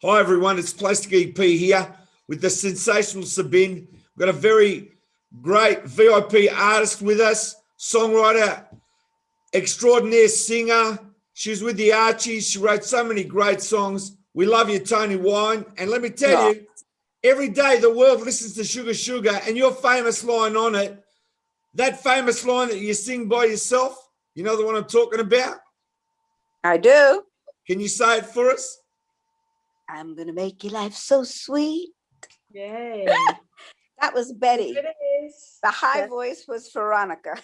Hi everyone, it's Plastic EP here with the sensational Sabine. We've got a very great VIP artist with us, songwriter, extraordinaire singer. She's with the Archies. She wrote so many great songs. We love you, Toni Wine. And let me tell you, every day the world listens to Sugar Sugar and your famous line on it, that famous line that you sing by yourself, you know the one I'm talking about? I do. Can you say it for us? I'm gonna make your life so sweet. Yay. That was Betty. It is. The high voice was Veronica.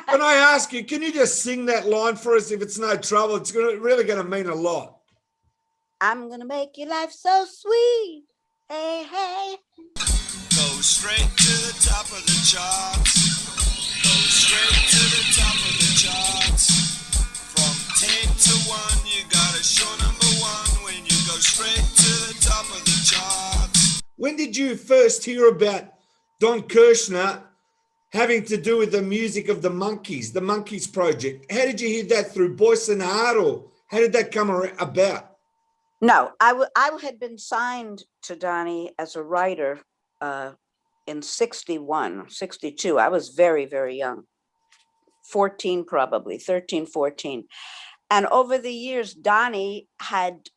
Can I ask you, can you just sing that line for us if it's no trouble? It's really going to mean a lot. I'm gonna make your life so sweet. Hey, hey. Go straight to the top of the charts. Go straight to the top of the charts. From 10 to 1, you got a show number 1 when you go straight to the top of the charts. When did you first hear about Don Kirshner having to do with the music of the Monkeys Project? How did you hear that, through Boyce and Hart, or how did that come about? No, I had been signed to Donnie as a writer in 61, 62. I was very, very young, 14 probably, 13, 14. And over the years, Donnie had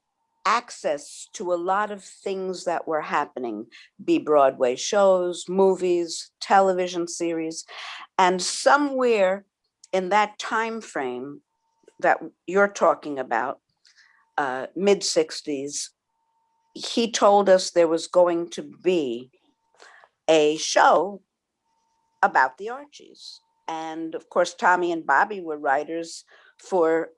access to a lot of things that were happening, be Broadway shows, movies, television series. And somewhere in that time frame that you're talking about, mid 60s, he told us there was going to be a show about the Archies. And of course, Tommy and Bobby were writers for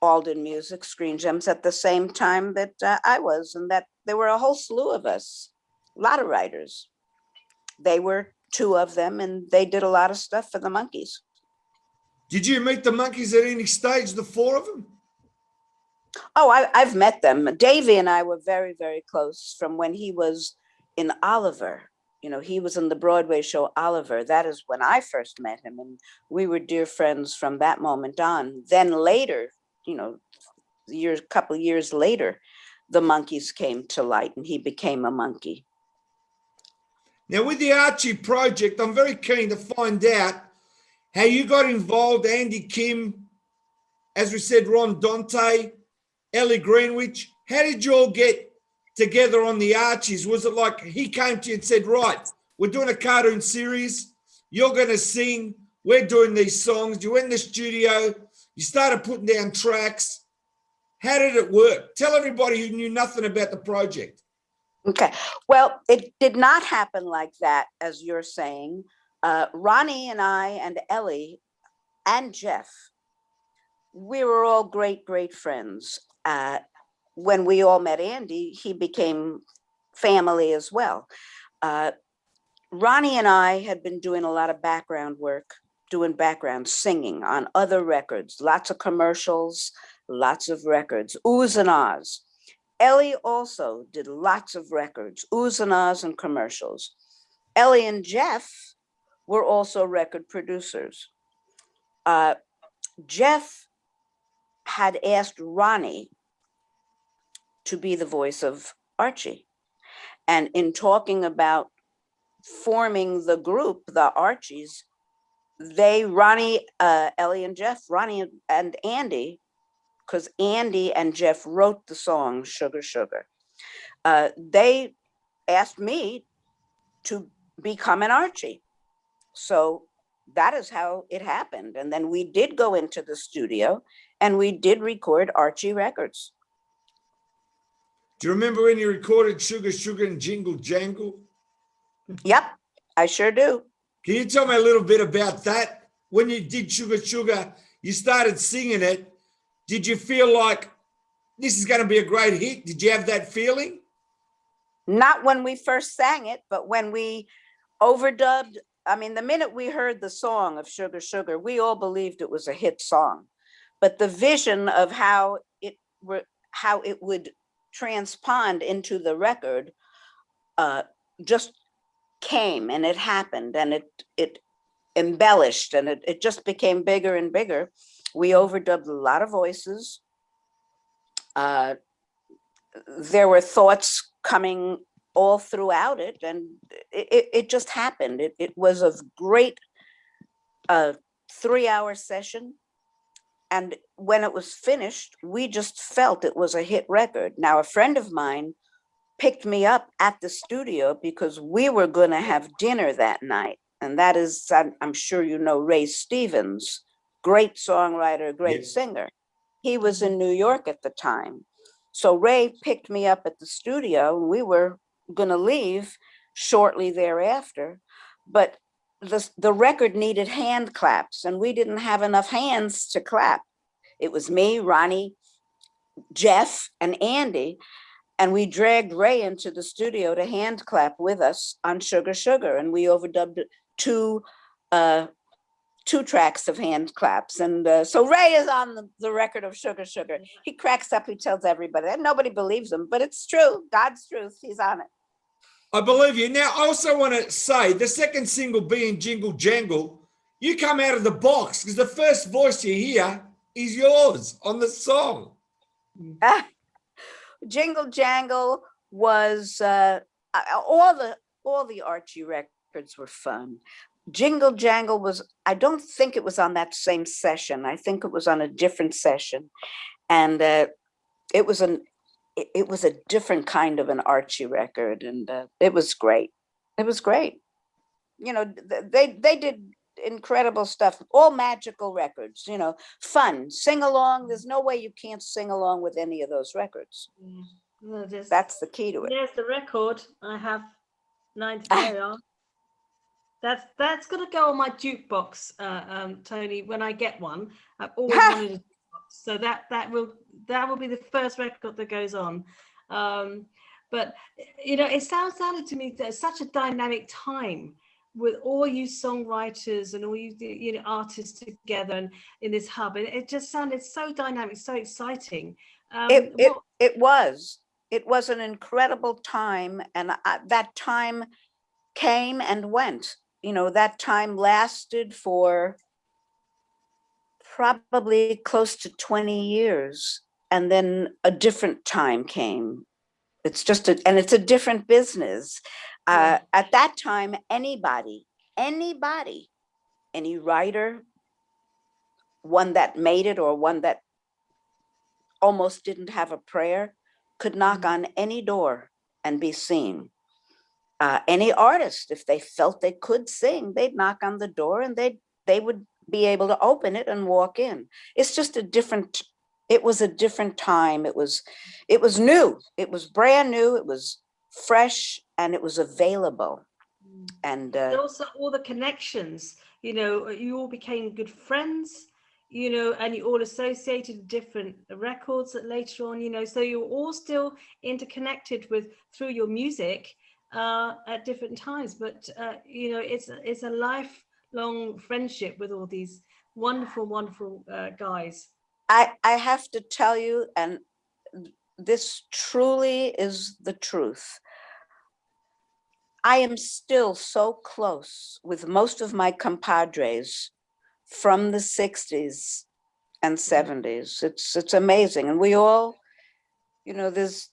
Alden Music, Screen Gems, at the same time that I was, and that there were a whole slew of us, a lot of writers. They were two of them, and they did a lot of stuff for the Monkeys. Did you meet the Monkeys at any stage, the four of them? Oh, I've met them. Davey and I were very, very close from when he was in Oliver. You know, he was in the Broadway show Oliver. That is when I first met him, and we were dear friends from that moment on. Then later, you know, couple years later, the Monkeys came to light and he became a Monkey. Now, with the Archie Project, I'm very keen to find out how you got involved. Andy Kim, as we said, Ron Dante, Ellie Greenwich. How did you all get together on the Archies? Was it like he came to you and said, right, we're doing a cartoon series, you're going to sing, we're doing these songs, you went in the studio, you started putting down tracks. How did it work? Tell everybody who knew nothing about the project. Okay, well, it did not happen like that, as you're saying. Ronnie and I and Ellie and Jeff, we were all great, great friends. When we all met Andy, he became family as well. Ronnie and I had been doing a lot of background work, doing background singing on other records, lots of commercials, lots of records, oohs and ahs. Ellie also did lots of records, oohs and ahs and commercials. Ellie and Jeff were also record producers. Jeff had asked Ronnie to be the voice of Archie. And in talking about forming the group, the Archies, Ronnie, Ellie and Jeff, Ronnie and Andy, because Andy and Jeff wrote the song Sugar Sugar, they asked me to become an Archie. So that is how it happened. And then we did go into the studio and we did record Archie records. Do you remember when you recorded Sugar Sugar and Jingle Jangle? Yep, I sure do. Can you tell me a little bit about that? When you did Sugar Sugar, you started singing it. Did you feel like this is going to be a great hit? Did you have that feeling? Not when we first sang it, but when we overdubbed. I mean, the minute we heard the song of Sugar Sugar, we all believed it was a hit song. But the vision of how it would transpond into the record just came, and it happened, and it embellished, and it just became bigger and bigger. We overdubbed a lot of voices. there were thoughts coming all throughout it, and it just happened. It was a great 3-hour session. And when it was finished, we just felt it was a hit record. Now, a friend of mine picked me up at the studio because we were going to have dinner that night. And that is, I'm sure you know, Ray Stevens, great songwriter, great singer. He was in New York at the time. So Ray picked me up at the studio, and we were going to leave shortly thereafter. But the record needed hand claps, and we didn't have enough hands to clap. It was me, Ronnie, Jeff, and Andy. And we dragged Ray into the studio to hand clap with us on Sugar Sugar. And we overdubbed two tracks of hand claps. And so Ray is on the record of Sugar Sugar. He cracks up, he tells everybody, and nobody believes him, but it's true. God's truth, he's on it. I believe you. Now, I also want to say the second single being Jingle Jangle, you come out of the box because the first voice you hear is yours on the song. Jingle Jangle was all the Archie records were fun. Jingle Jangle was, I don't think it was on that same session. I think it was on a different session. And it was a different kind of an Archie record, and it was great. It was great. You know, they did incredible stuff, all magical records, you know, fun, sing along. There's no way you can't sing along with any of those records. No, That's the key to it. There's the record. I have 9 to carry on. That's gonna go on my jukebox, Toni. When I get one, I've always wanted a jukebox, so that will be the first record that goes on. But you know, it sounded to me that such a dynamic time with all you songwriters and all you know artists together and in this hub, and it just sounded so dynamic, so exciting. It was an incredible time, and that time came and went. You know, that time lasted for probably close to 20 years, and then a different time came. It's just it's a different business. At that time, anybody, any writer, one that made it or one that almost didn't have a prayer, could knock on any door and be seen. Any artist, if they felt they could sing, they'd knock on the door and they would be able to open it and walk in. It's just it was a different time. It was new. It was brand new. It was fresh, and it was available. And also all the connections, you know, you all became good friends, you know, and you all associated different records that later on, you know, so you're all still interconnected through your music at different times. But you know, it's a lifelong friendship with all these wonderful guys. I have to tell you, and this truly is the truth, I am still so close with most of my compadres from the 60s and 70s. It's amazing. And we all, you know, there's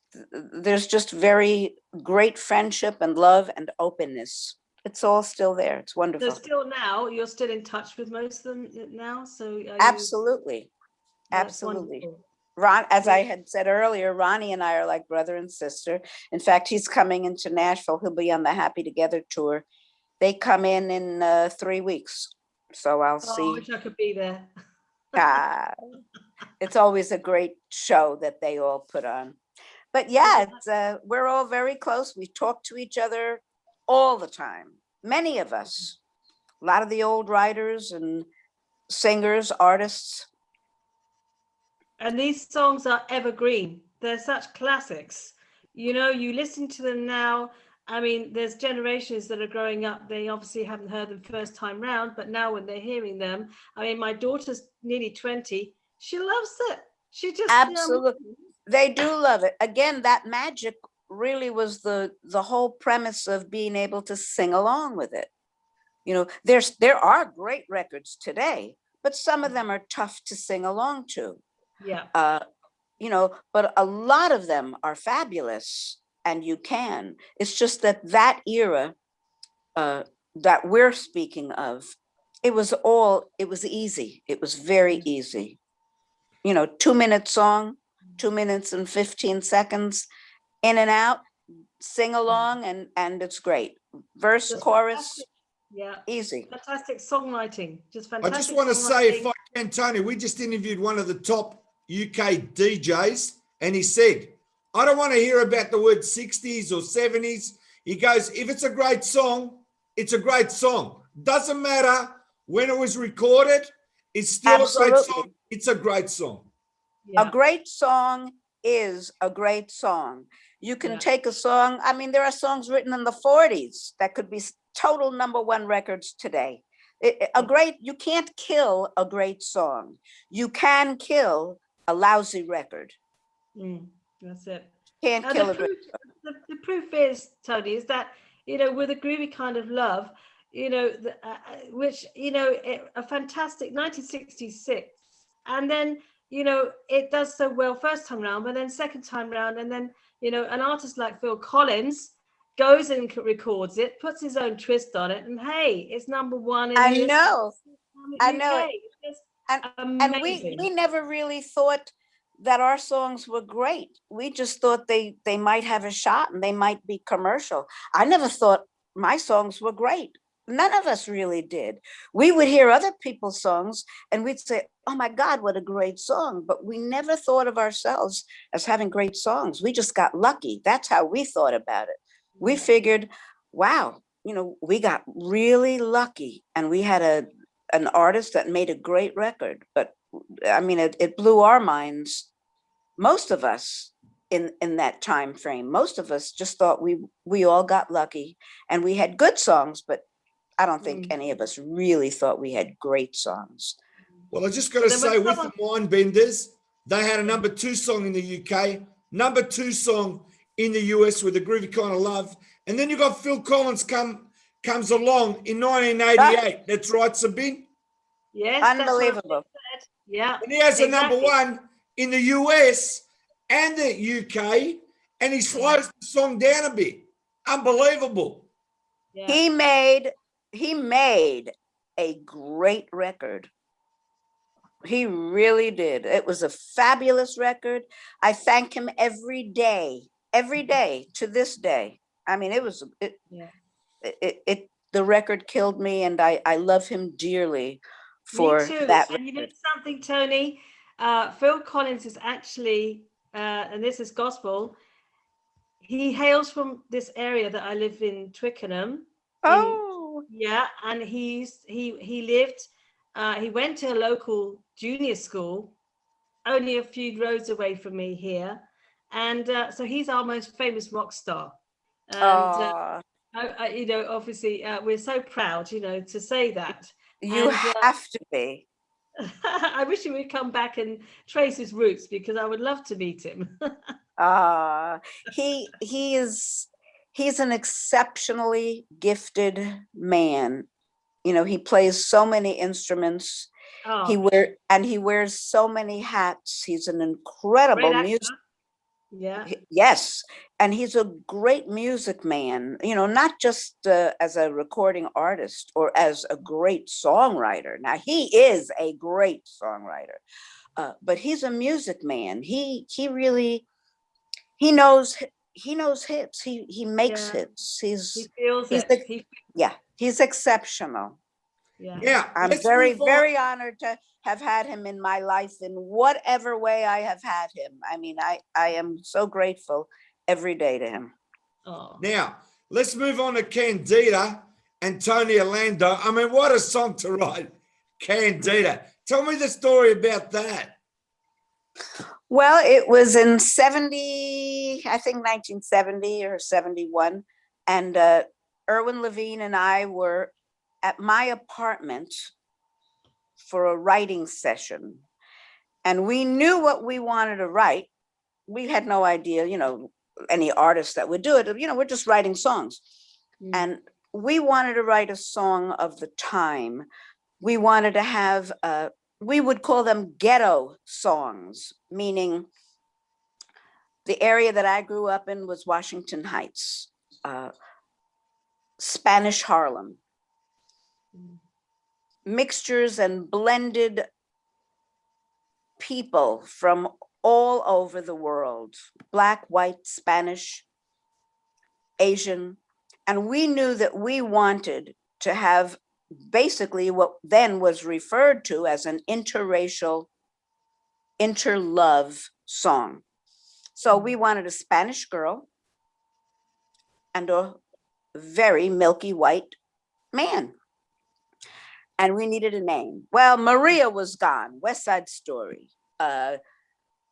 just very great friendship and love and openness. It's all still there. It's wonderful. So still now, you're still in touch with most of them now? So absolutely. Absolutely. Wonderful. Ron, as I had said earlier, Ronnie and I are like brother and sister. In fact, he's coming into Nashville. He'll be on the Happy Together tour. They come in 3 weeks. So I'll see. I wish I could be there. It's always a great show that they all put on. But yeah, we're all very close. We talk to each other all the time. Many of us, a lot of the old writers and singers, artists. And these songs are evergreen. They're such classics. You know, you listen to them now. I mean, there's generations that are growing up. They obviously haven't heard them first time round, but now when they're hearing them, I mean, my daughter's nearly 20. She loves it. She just absolutely. They do love it. Again, that magic really was the whole premise of being able to sing along with it. You know, there are great records today, but some of them are tough to sing along to. Yeah. you know, but a lot of them are fabulous, and you can. It's just that that era that we're speaking of, it was easy. It was very easy. You know, 2 minute song, 2 minutes and 15 seconds, in and out, sing along, and it's great. Verse, Just chorus, fantastic. Yeah, easy. fantastic songwriting. Just I fantastic. just want to say, if songwriting. I can, Tony, we just interviewed one of the top UK DJs, and he said, I don't want to hear about the word 60s or 70s. He goes, if it's a great song, it's a great song. Doesn't matter when it was recorded, it's still a great song. Absolutely. It's a great song. A great song is a great song. You can take a song. I mean, there are songs written in the 40s that could be total #1 records today. You can't kill a great song. You can kill a lousy record. That's it. Can't kill a great song. The proof is, Tony, is that, you know, with a groovy kind of love, you know, which, you know, a fantastic 1966. And then, you know, it does so well first time round, but then second time round, and then, you know, an artist like Phil Collins goes and records it, puts his own twist on it, and hey, it's #1 in I know. I UK. know. And we never really thought that our songs were great. We just thought they might have a shot and they might be commercial. I never thought my songs were great. None of us really did. We would hear other people's songs and we'd say, oh my God, what a great song. But we never thought of ourselves as having great songs. We just got lucky. That's how we thought about it. We figured, wow, you know, we got really lucky and we had an artist that made a great record. But I mean, it blew our minds. Most of us in that time frame, most of us just thought we all got lucky and we had good songs, but I don't think any of us really thought we had great songs. Well, I just got to say, with the Mindbenders, they had a #2 song in the UK, #2 song in the US with a groovy kind of love. And then you got Phil Collins comes along in 1988. That's right, Sabine? Yes, unbelievable. Yeah. And he has a #1 in the US and the UK, and he slows the song down a bit. Unbelievable. Yeah. He made a great record. He really did. It was a fabulous record. I thank him every day to this day. I mean, the record killed me, and I love him dearly for me too. that. And you know something, Tony? Phil Collins is actually, and this is gospel, he hails from this area that I live in, Twickenham. And he went to a local junior school only a few roads away from me here, and so he's our most famous rock star. And you know, obviously we're so proud, you know, to say that. You have to be. I wish he would come back and trace his roots, because I would love to meet him. He's an exceptionally gifted man. You know, he plays so many instruments. He wears so many hats. He's an incredible musician. Yeah. Yes. And he's a great music man, you know, not just as a recording artist or as a great songwriter. Now, he is a great songwriter, but he's a music man. He knows hits. He makes hits. He feels it. He's exceptional. Yeah. I'm very, very honored to have had him in my life in whatever way I have had him. I mean, I am so grateful every day to him. Now, let's move on to Candida and Toni Orlando. I mean, what a song to write, Candida. Tell me the story about that. Well, it was in 1970 or 71. And Erwin Levine and I were at my apartment for a writing session. And we knew what we wanted to write. We had no idea, you know, any artist that would do it. You know, we're just writing songs. And we wanted to write a song of the time. We wanted to have, we would call them ghetto songs, meaning The area that I grew up in was Washington Heights, Spanish Harlem. Mixtures and blended people from all over the world, Black, white, Spanish, Asian. And we knew that we wanted to have basically what then was referred to as an interracial, interlove song. So we wanted a Spanish girl and a very milky white man. And we needed a name. Well, Maria was gone, West Side Story.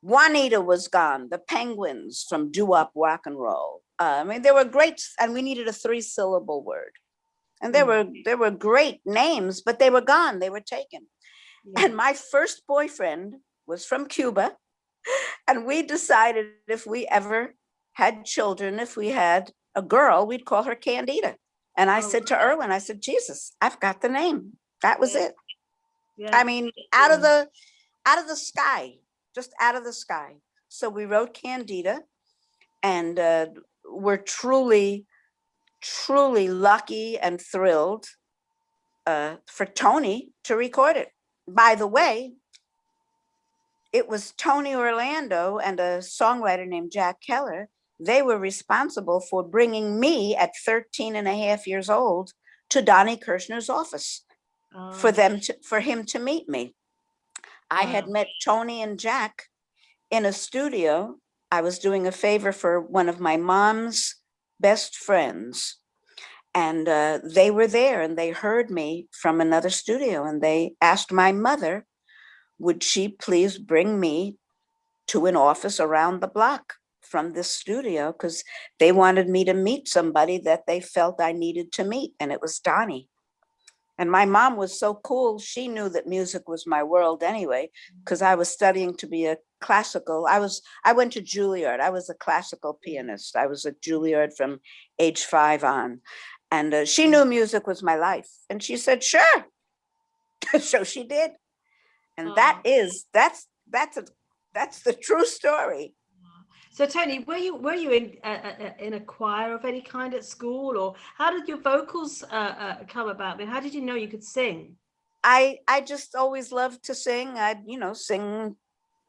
Juanita was gone, the Penguins from doo-wop rock and roll. I mean, there were great, and we needed a 3-syllable word. And there were great names, but they were gone, they were taken. Yeah. And my first boyfriend was from Cuba. And we decided if we ever had children, if we had a girl, we'd call her Candida. And I said to Erwin, I said, Jesus, I've got the name. That was it. Yeah. I mean, out of the sky, just out of the sky. So we wrote Candida, and we're truly, truly lucky and thrilled for Toni to record it. By the way, it was Toni Orlando and a songwriter named Jack Keller. They were responsible for bringing me at 13 and a half years old to Donnie Kirshner's office for him to meet me. I had met Toni and Jack in a studio. I was doing a favor for one of my mom's best friends. And they were there and they heard me from another studio, and they asked my mother, would she please bring me to an office around the block from this studio, because they wanted me to meet somebody that they felt I needed to meet, and it was Donnie. And my mom was so cool. She knew that music was my world anyway, because I was studying to be a classical. I went to Juilliard. I was a classical pianist. I was at Juilliard from age 5 on. And she knew music was my life. And she said, sure. So she did. And that's the true story. So Toni, were you in a choir of any kind at school, or how did your vocals come about? I mean, how did you know you could sing? I just always loved to sing. I'd sing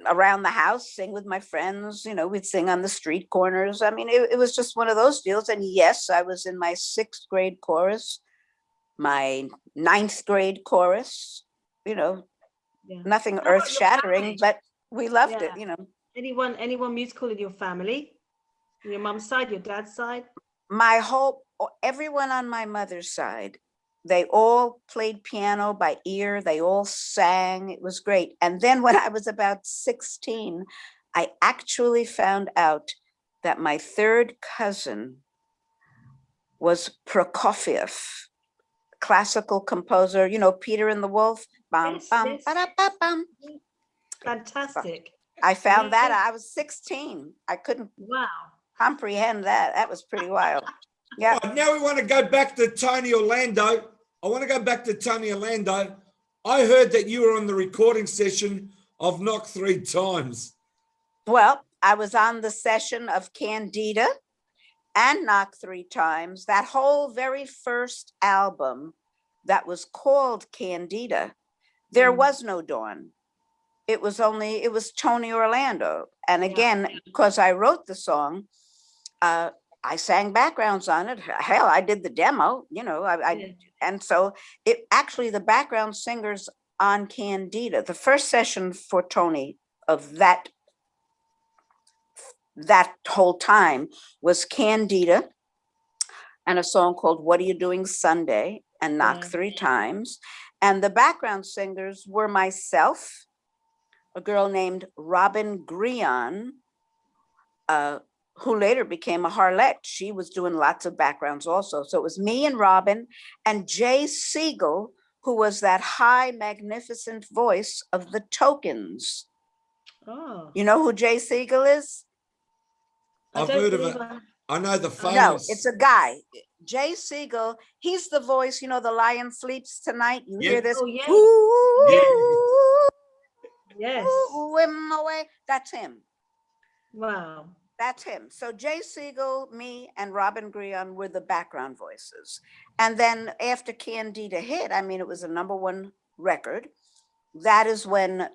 around the house, sing with my friends. We'd sing on the street corners. I mean, it was just one of those deals. And yes, I was in my 6th grade chorus, my 9th grade chorus. Nothing earth shattering, but we loved it. Anyone musical in your family? Your mom's side, your dad's side? Everyone on my mother's side, they all played piano by ear. They all sang. It was great. And then when I was about 16, I actually found out that my 3rd cousin was Prokofiev, classical composer, Peter and the Wolf. Bum, Yes, bum, yes. ba-da-ba-bum. Fantastic. I found that I was 16. I couldn't comprehend that. That was pretty wild. Yeah. Right, now we want to go back to Toni Orlando. I want to go back to Toni Orlando. I heard that you were on the recording session of Knock 3 Times. Well, I was on the session of Candida and Knock 3 Times. That whole very first album that was called Candida, there was no Dawn. It was Toni Orlando. And again, because I wrote the song, I sang backgrounds on it. Hell, I did the demo, and so the background singers on Candida, the first session for Toni of that whole time was Candida and a song called What Are You Doing Sunday and Knock 3 Times. And the background singers were myself, a girl named Robin Grion, who later became a harlot. She was doing lots of backgrounds also. So it was me and Robin and Jay Siegel, who was that high, magnificent voice of the Tokens. Oh. You know who Jay Siegel is? I've heard of it. I know the famous. No, it's a guy. Jay Siegel, he's the voice, the Lion Sleeps Tonight. You hear this? Oh, yeah. Ooh, yes. Ooh, away. That's him. Wow. That's him. So Jay Siegel, me, and Robin Grion were the background voices. And then after Candida hit, I mean, it was a #1 record. That is when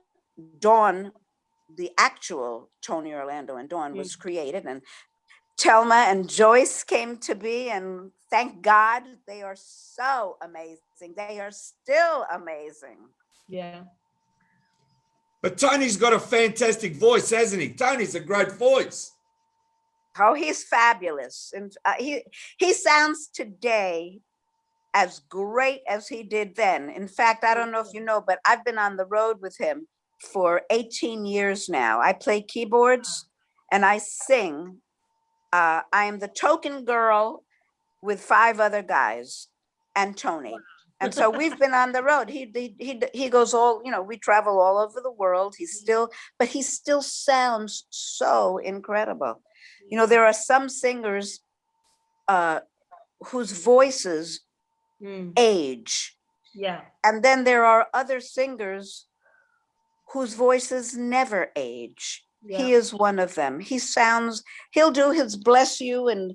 Dawn, the actual Tony Orlando and Dawn, was created, and Telma and Joyce came to be, and thank God they are so amazing. They are still amazing. Yeah. But Tony's got a fantastic voice, hasn't he? Tony's a great voice. Oh, he's fabulous. And he sounds today as great as he did then. In fact, I don't know if you know, but I've been on the road with him for 18 years now. I play keyboards and I sing. I am the token girl with 5 other guys and Tony. And so we've been on the road. He goes all, you know, we travel all over the world. He still sounds so incredible. You know, there are some singers whose voices age. Yeah. And then there are other singers whose voices never age. Yeah. He is one of them. He'll do his bless you and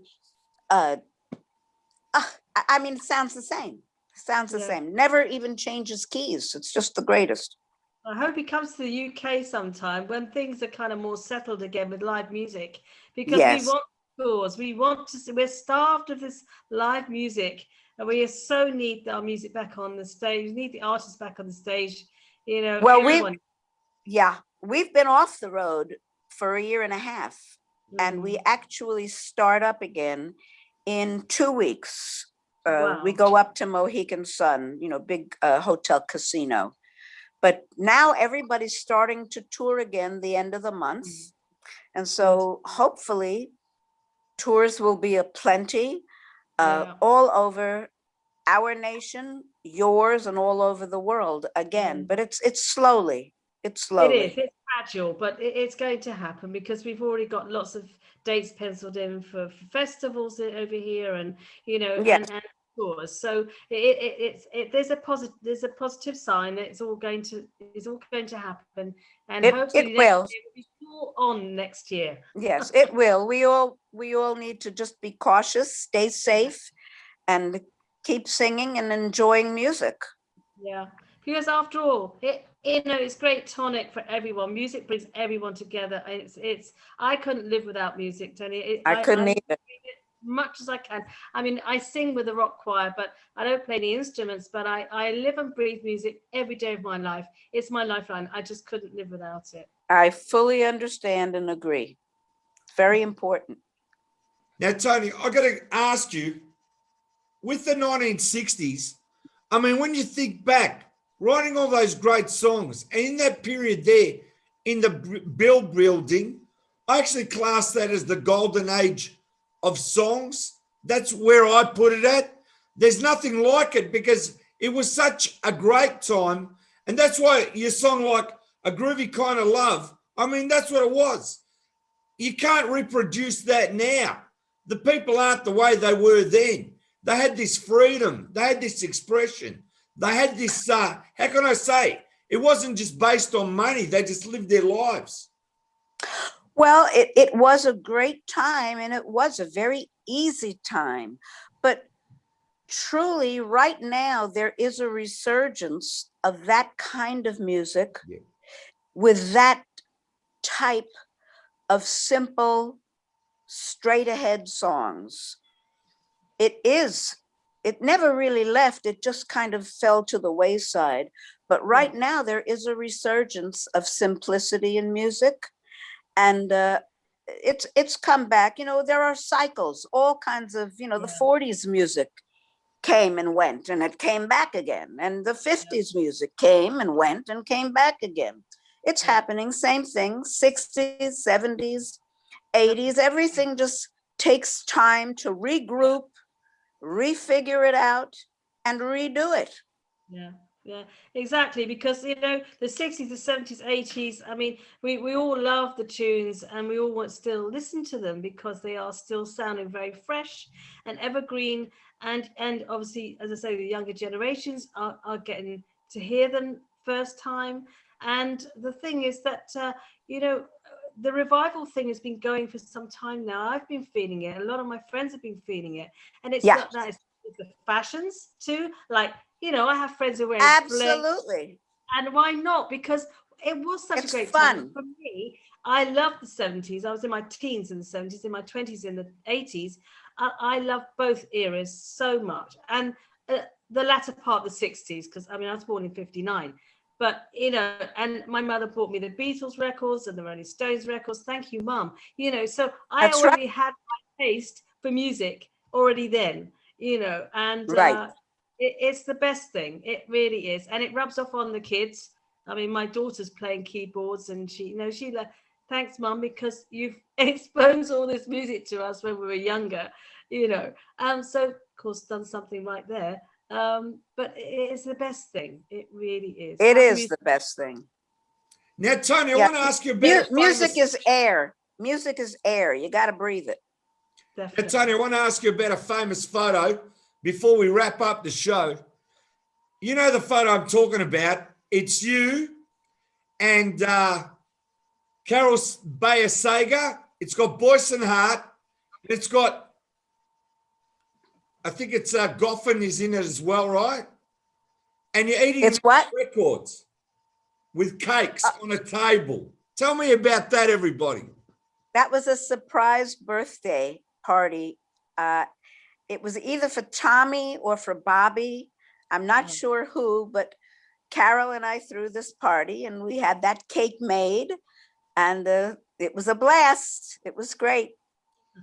I mean, it sounds the same. Sounds the same. Never even changes keys. It's just the greatest. I hope he comes to the UK sometime when things are kind of more settled again with live music, because we want tours. We want to see, we're starved of this live music, and we so need our music back on the stage. We need the artists back on the stage. You know, well, we've been off the road for 1.5 years, and we actually start up again in 2 weeks. We go up to Mohegan Sun, you know, big hotel casino. But now everybody's starting to tour again the end of the month. And so hopefully tours will be aplenty all over our nation, yours, and all over the world again. But it's slowly. It's slowly. It is. It's gradual, but it's going to happen because we've already got lots of dates penciled in for festivals over here, and you know, and tours. So there's a positive sign that it's all going to happen, and hopefully it will. Next year will be full on next year. Yes, it will. We all need to just be cautious, stay safe, and keep singing and enjoying music. Yeah, because after all, it's great tonic for everyone. Music brings everyone together. I couldn't live without music, Toni. I couldn't either. Much as I can. I mean, I sing with a rock choir, but I don't play any instruments, but I live and breathe music every day of my life. It's my lifeline. I just couldn't live without it. I fully understand and agree. Very important. Now, Toni, I got to ask you, with the 1960s, I mean, when you think back, writing all those great songs, and in that period there, in the building, I actually class that as the golden age of songs. That's where I put it at. There's nothing like it because it was such a great time. And that's why your song like A Groovy Kind of Love, I mean, that's what it was. You can't reproduce that now. The people aren't the way they were then. They had this freedom. They had this expression. They had this, how can I say, it wasn't just based on money. They just lived their lives. Well, it was a great time, and it was a very easy time. But truly, right now, there is a resurgence of that kind of music with that type of simple, straight ahead songs. It never really left. It just kind of fell to the wayside. But right now, there is a resurgence of simplicity in music. And it's come back. You know, there are cycles, all kinds of, you know, the 40s music came and went, and it came back again. And the 50s music came and went and came back again. It's happening, same thing, 60s, 70s, 80s, everything just takes time to regroup, refigure it out, and redo it. Yeah, exactly. Because, you know, the 60s, the 70s, 80s, I mean, we all love the tunes, and we all want to still listen to them because they are still sounding very fresh and evergreen. And obviously, as I say, the younger generations are getting to hear them first time. And the thing is that, you know, the revival thing has been going for some time now. I've been feeling it. A lot of my friends have been feeling it. And it's Yeah. not that, it's the fashions too. Like, I have friends who wear Absolutely. and why not? Because it was such It's a great fun. time. For me, I love the 70s. I was in my teens in the 70s, in my 20s in the 80s. I love both eras so much. And the latter part of the 60s, because I was born in 59. But, and my mother bought me the Beatles records and the Rolling Stones records. Thank you, Mum. So I That's already had my taste for music already then, and Right. it's the best thing. It really is. And it rubs off on the kids. My daughter's playing keyboards and she thanks, Mum, because you've exposed all this music to us when we were younger, So, of course, done something right there. But it is the best thing. It really is. It Our is music- the best thing. Now, Toni, I Yeah. want to ask you about Music is air. Music is air. You got to breathe it. Now, definitely. Toni, I want to ask you about a famous photo before we wrap up the show. You know the photo I'm talking about? It's you and Carol Bayer Sager. It's got Boyce and Hart. It's got, I think it's Goffin is in it as well, right? And you're eating It's what? records with cakes on a table. Tell me about that, everybody. That was a surprise birthday party. It was either for Tommy or for Bobby. I'm not sure who, but Carol and I threw this party and we had that cake made and it was a blast. It was great.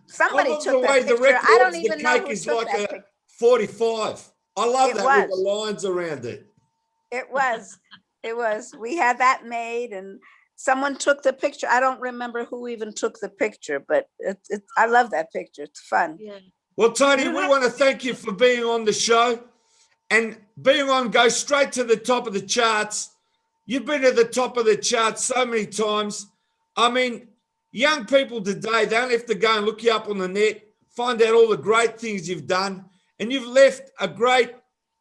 Somebody I love took the that way the picture. I don't records, even the know cake who is took like that a picture. 45. I love It that with the was. lines around it. It was. It was. We had that made and someone took the picture. I don't remember who even took the picture, but I love that picture. It's fun. Yeah. Well, Toni, You we have- want to thank you for being on the show and being on Go Straight to the Top of the Charts. You've been at the top of the charts so many times. Young people today, they don't have to go and look you up on the net, find out all the great things you've done, and you've left a great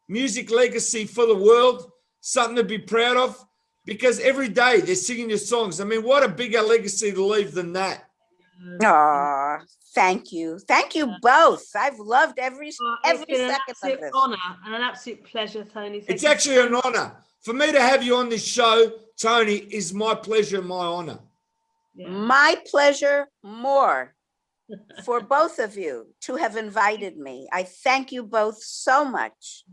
music legacy for the world, something to be proud of, because every day they're singing your songs. What a bigger legacy to leave than that. Aw, thank you. Thank you both. I've loved every It's second been an of absolute this. honor and an absolute pleasure, Toni. Thank It's you actually so an much. honor. For me to have you on this show, Toni, is my pleasure and my honor. Yeah. My pleasure more for both of you to have invited me. I thank you both so much.